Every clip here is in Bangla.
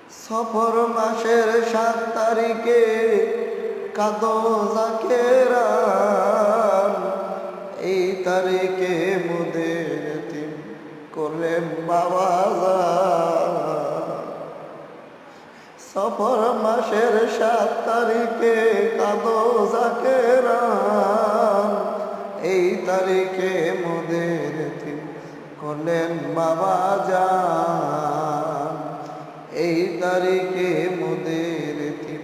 সফর মাসের 7 তারিখে কাঁদো জাকেরান, এই তারিখে মোদের এতিম করলেন বাবা যান। সফর মাসের 7 তারিখে কাঁদো জাকেরান, এই তারিখে মোদের এতিম করলেন বাবা যান। এই তারিখে মোদের এতিম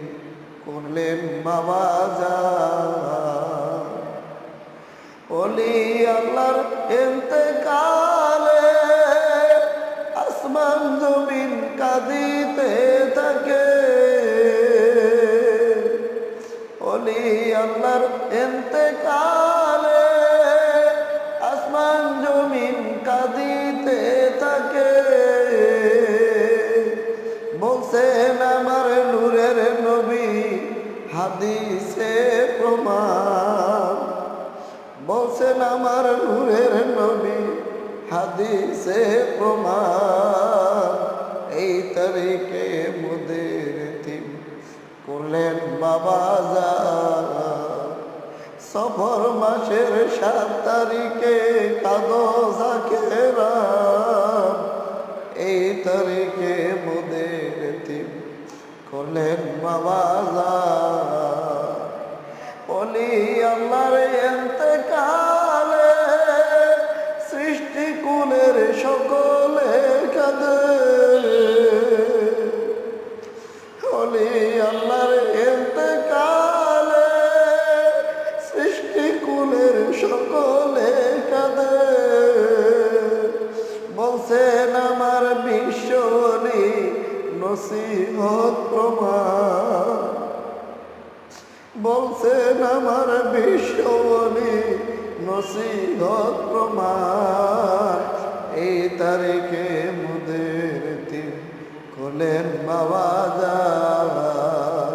করলেন বাবা যান। ওলি আল্লাহর ইন্তেকালে আসমান জমিন কাঁদিতে থাকে। ওলি আল্লাহর ইন্তেকালে আসমান জমিন কাঁদিতে থাকে। বলছেন আমার নূরের নবী হাদিসে প্রমাণ, বলছেন আমার নূরের নবী হাদিসে প্রমাণ, এই তারিখে মোদের এতিম করলেন বাবা যান। সফর মাসের 7 তারিখে কাঁদো জাকেরান, এই তারিখে মোদের এতিম করলেন বাবা যান। ওলি আল্লাহর ইন্তেকালে সৃষ্টি কুলের সকলে কাঁদে। ওলি আল্লাহর ইন্তেকালে সৃষ্টি কুলের সকলে কাঁদে। বলছেন আমার বিশ্ব ওলি নসিহত প্রমাণ, বলছেন আমার বিশ্ব ওলি নসিহত প্রমাণ, এই তারিখে মোদের এতিম করলেন বাবা যান।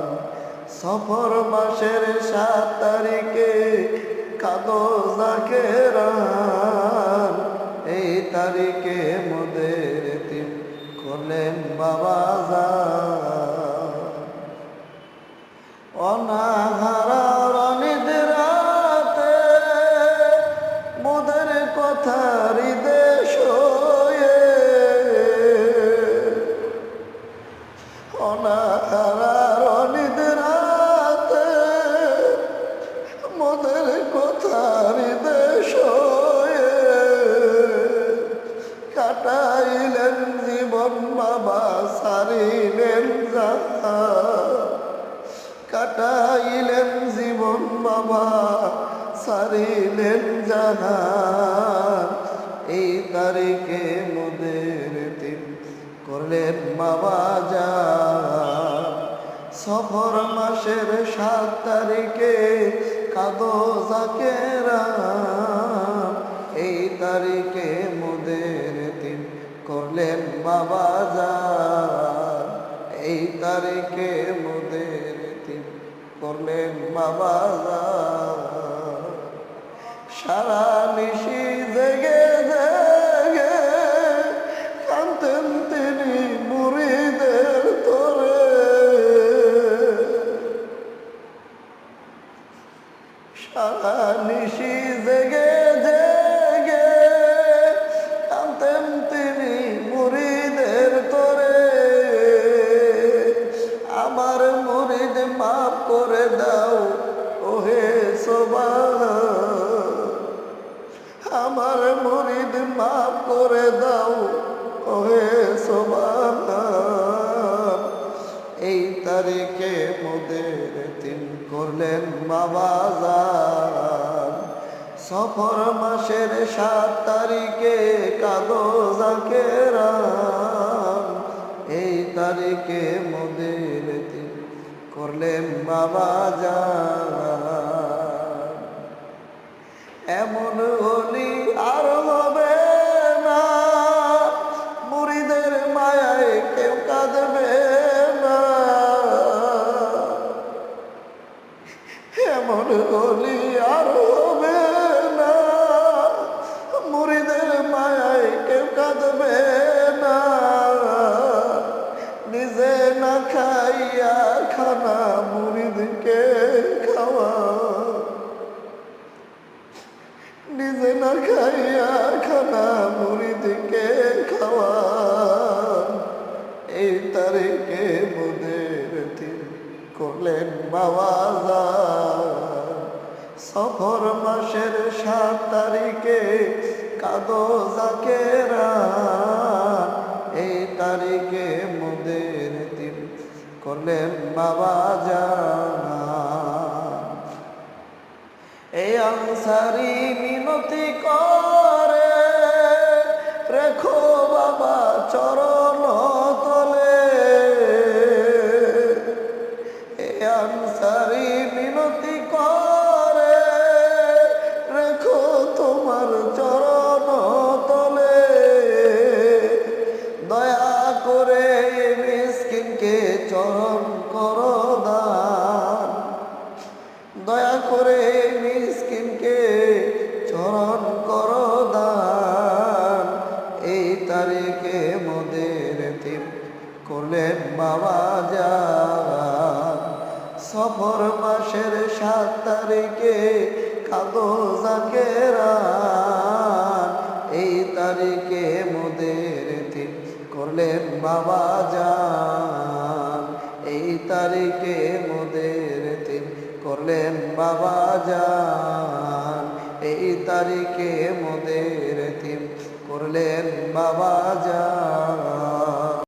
সফর মাসের 7 তারিখে কাঁদো জাকেরান, এই তারিখে মোদের এতিম করলেন বাবা যান। অনাহারা অনিদ্রাতে মোদের কথা হৃদয়ে শোয়ে। অনাহারা অনিদ্রাতে মোদের কথা হৃদয়ে শোয়ে। কাটাইলেন জীবন বাবা সারিলেন জাহান, কাটাইলেন জীবন বাবা সারিলেন জাহান, এই তারিখে মোদের এতিম করলেন বাবা যান। সফর মাসের 7 তারিখে কাঁদো জাকেরান, এই তারিখে মোদের এতিম করলেন বাবা যান। এই তারিখে মোদের এতিম করলেন বাবা যান। সারা নিশি জেগে জেগে কাঁদতেন তিনি মুরিদের তরে। সারা নিশি জেগে জেগে কাঁদতেন তিনি মুরিদের তরে। আমার মুরিদ মাফ করে দাও ওহে সোবান, আমার মুরিদ মাফ করে দাও ওহে সোবান। এই তারিখে মোদের এতিম করলেন বাবা যান। সফর মাসের 7 তারিখে কাঁদো জাকেরান, এই তারিখে মোদের এতিম করলেন বাবা যান। এমন ওলি আর হবে না, মুরিদের মায়ায় কেউ কাঁদবে না। এমন ওলি আর হবে না, মুরিদের মায়ায় কেউ কাঁদবে না। নিজে খাইয়া খানা মুরিদকে খাওয়া, নিজে না খাইয়া খানা মুরিদকে খাওয়া। এই তারিখে মোদের দিন করলেন বাবাজান। সফর মাসের 7 তারিখে কাঁদো জাকেরান। এই তারিখে মোদের দিন করলেন বাবাজান। এই আনসারি মিনতি করে রেখো বাবা চরণ তলে। এই আনসারি মিনতি করে রেখো তোমার চরণ তলে। দয়া করে মিসকিনকে চরণ করো দান। দয়া করে মিসকিনকে চরণ করো দান। এই তারিখে মোদের দিন করলেন বাবাজান। সফর মাসের 7 তারিখে কাঁদো জাকেরান। এই তারিখে মোদের দিন করলেন বাবাজান। এই তারিখে মোদের দিন করলেন বাবাজান। এই তারিখে মোদের দিন করলেন বাবাজান।